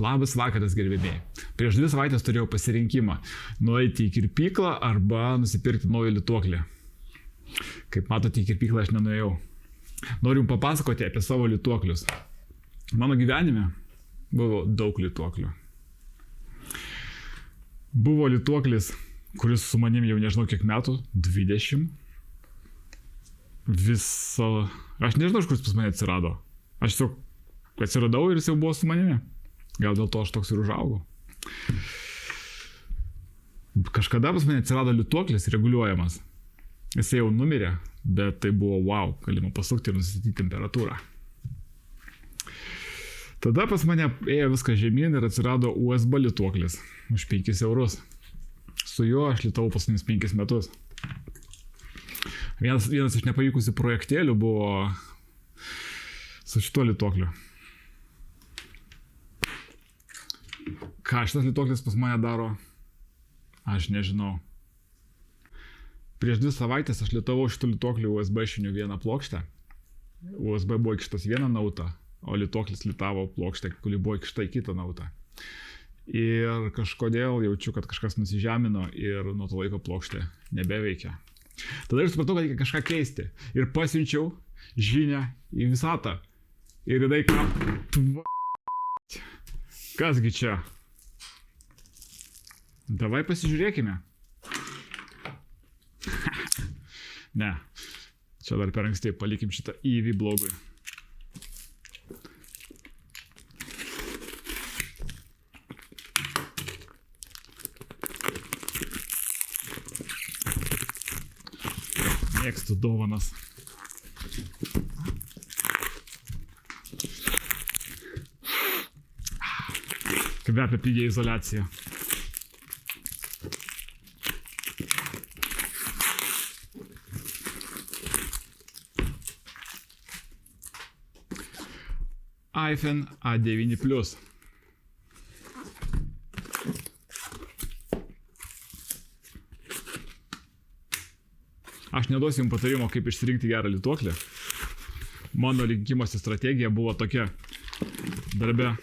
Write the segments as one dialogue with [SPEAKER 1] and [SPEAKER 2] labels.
[SPEAKER 1] Labas vakaras, gerbėmiai. Prieš 2 savaitės turėjau pasirinkimą - nueiti į kirpyklą arba nusipirkti naują lituoklį. Kaip matote, į kirpyklą aš nenuėjau. Noriu jums papasakoti apie savo lituoklius. Mano gyvenime buvo daug lituoklių. Buvo lituoklis, kuris su manim jau nežinau kiek metų, 20. Aš nežinau, iš kur jis pas mane atsirado. Aš tiesiog atsiradau ir jis jau buvo su manimi. Gal dėl to aš toks ir užaugau. Kažkada pas mane atsirado lituoklis reguliuojamas. Jis jau numirė, bet tai buvo wow, galima pasukti ir nustatyti temperatūrą. Tada pas mane ėjo viskas žemyn ir atsirado USB lituoklis už 5 eurus. Su juo aš litavau paskutinius 5 metus. Vienas iš nepavykusių projektėlių buvo su šituo lituokliu. Ką šitas lituoklis pas mane daro, aš nežinau. Prieš 2 savaitės aš litavau šitų lituoklių USB šinių vieną plokštę. USB buvo įkištas vieną nautą, o lituoklis litavo plokštę, kuri buvo įkišta į kitą nautą. Ir kažkodėl jaučiu, kad kažkas nusižemino ir nuo to laiko plokštė nebeveikia. Tada ir supratau, kad reikia kažką keisti. Ir pasiunčiau žinią į visatą. Ir jinai ką... Kasgi čia? Davai pasižiūrėkime. Ne. Čia dar per anksti, palikim šitą įvį blogui. Mėgstu dovanas. Kvepia pigia izoliacija. iPhone A9+. Aš neduosiu jums patarimo, kaip išsirinkti gerą lituoklį. Mano rinkimosi strategija buvo tokia. Darbe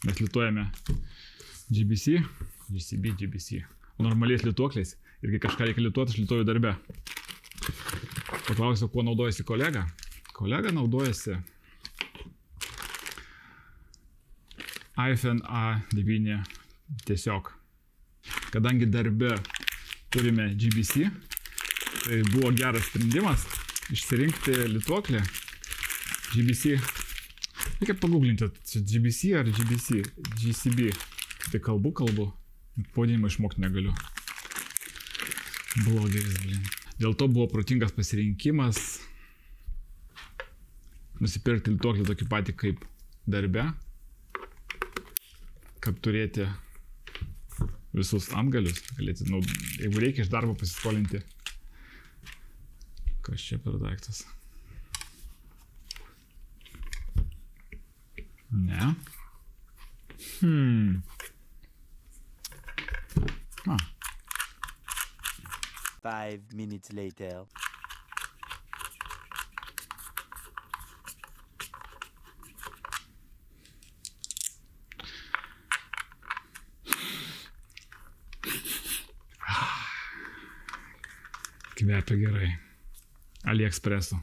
[SPEAKER 1] mes lituojame GBC, GCB, GBC. Normaliais lituokliais. Ir kai kažką reikia lituoti, aš lituoju darbe. Paklausiau, kuo naudojasi kolega. Kolega naudojasi iPhone A9 tiesiog. Kadangi darbe turime GBC, tai buvo geras sprendimas išsirinkti lituoklį GBC. Reikia paguglinti, GBC ar GBC, GCB. Tai kalbu. Pavadinimą išmokti negaliu. Blogeris, blin. Dėl to buvo protingas pasirinkimas nusipirkti lituoklį tokį patį kaip darbe, kad turėti visus antgalius, galėti, jeigu reikia iš darbo pasiskolinti. Kas čia per daiktas? Ne.
[SPEAKER 2] 5 minutes later.
[SPEAKER 1] Kvepia gerai. AliExpreso.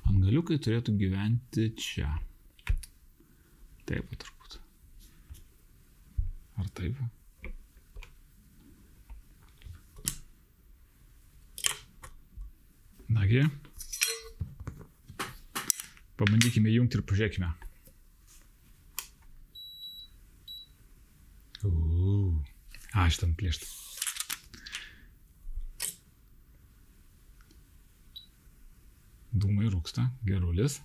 [SPEAKER 1] Antgaliukai turėtų gyventi čia. Taip, turbūt. Ar taip? Nagi. Pabandykime jungti ir pažiūrėkime. Šitam plėšti. Dūmai rūksta, gerulis.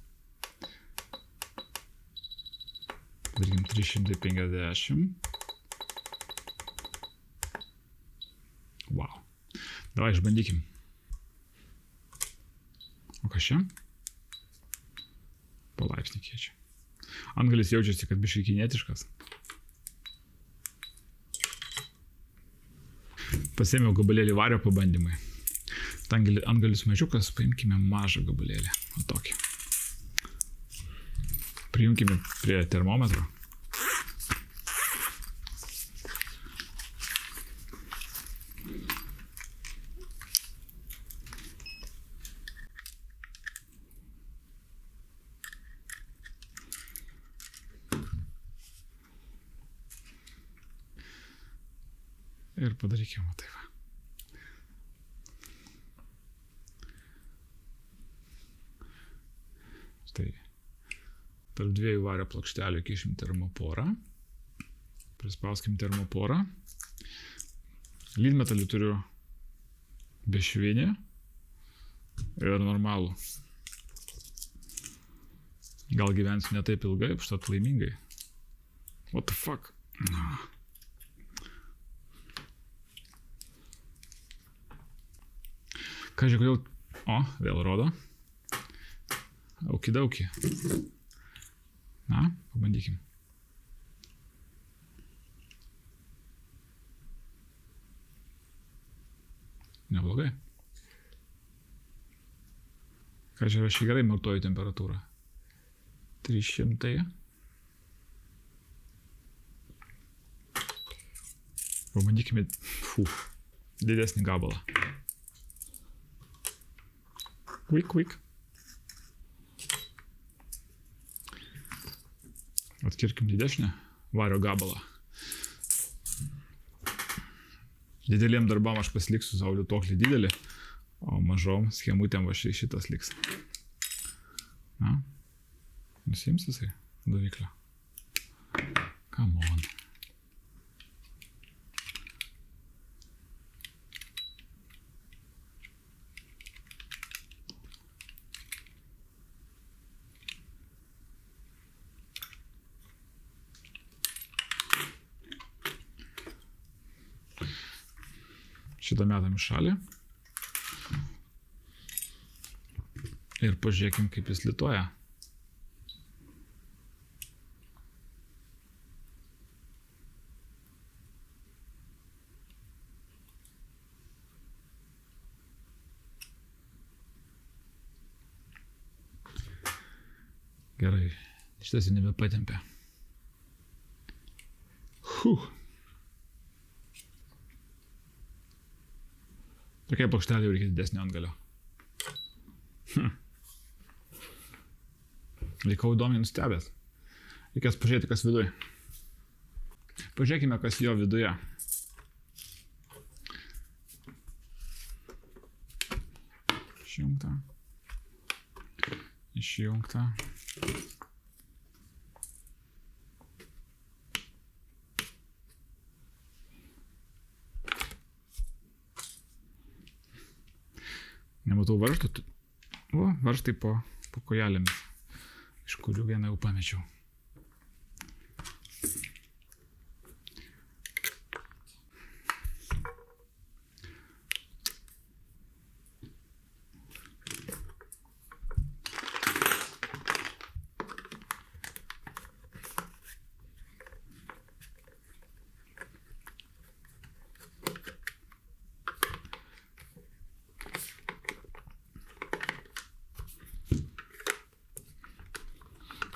[SPEAKER 1] Darykim 350. Wow. Davai išbandykim. O kas čia? Palaipsnį keičia. Antgalis jaučiasi, kad biškai kinietiškas. Pasėmiau gabalėlį vario pabandymai. Antgalis mažiukas, paimkime mažą gabalėlį. O tokį. Prijungkime prie termometro. Ir padarykime tai va. Štai. Tarp dviejų vario plokštelių kišim termoporą. Prispauskim termoporą. Lydmetalį turiu bešvinį ir normalų. Gal gyvensiu ne taip ilgai, užtat laimingai. What the fuck? Ką žiūrėjau? O, vėl rodo. Aukidauki. Na, pabandykim. Neblogai. Ką čia rašy gerai matuoju temperatūrą? 300. Pabandykime didesnį gabalą. Quick. Atkirkim didesnį vario gabalą. Dideliem darbam aš pasiliksiu savo liutoklį didelį, o mažom schemutėm va šitas liks. Na, nusiims jisai daviklio. Come on. Šitą metam į šalį. Ir pažiūrėkim, kaip jis lituoja. Gerai, šitas jau nebepatempia. Tokia plokštelė jau reikia didesnio antgalio. Likau įdomiai nustebęs. Reikės pažiūrėti, kas viduje. Pažiūrėkime, kas jo viduje. Išjungta. Išjungta. Nematau varžtų. O, varžtai po kojelėmis, iš kurių vieną jau pamečiau.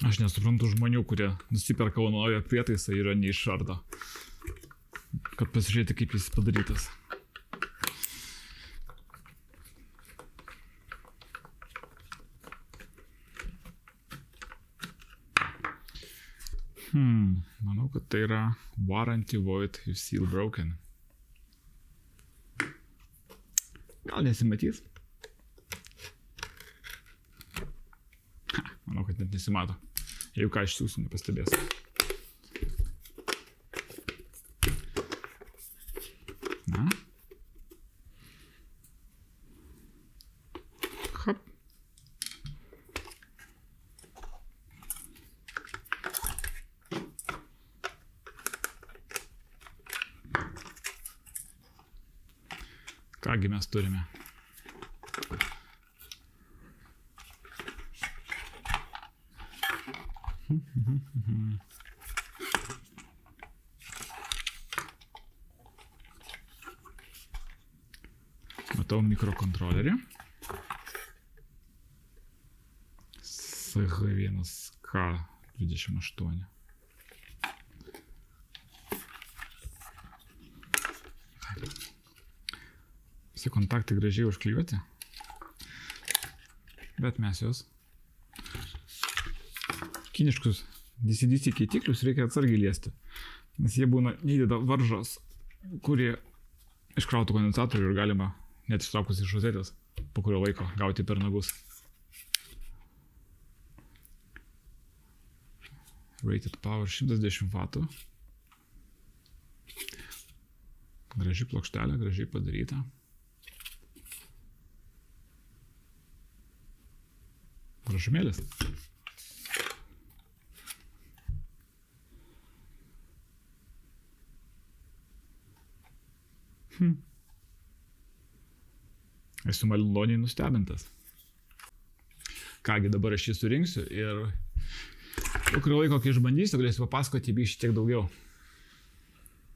[SPEAKER 1] Aš nesuprantu žmonių, kurie nusiperka naują prietaisą ir jo neišardo. Kad pasižiūrėti, kaip jis padarytas. Manau, kad tai yra warranty void if seal broken. Gal nesimatys? Manau, kad nesimato. Jeigu ką išsiųsiu, nepastebės. Na. Hop. Kągi mes turime. Matau mikrokontrolerį. SH1K28. Visi kontaktai gražiai užklijuoti. Bet mes juos kiniškus DC-DC keitiklius reikia atsargiai liesti. Nes jie būna neįdeda varžos, kurie iškrautų kondensatorių ir galima net ištraukus iš rozetės po kurio laiko gauti per nagus. Rated power 110 W. Graži plokštelė, gražiai padaryta. Prašumėlis. Esu maloniai nustebintas. Kągi, dabar aš jį surinksiu ir po kurio laiko, kai išbandysiu, galėsiu papasakoti apie šiek tiek daugiau.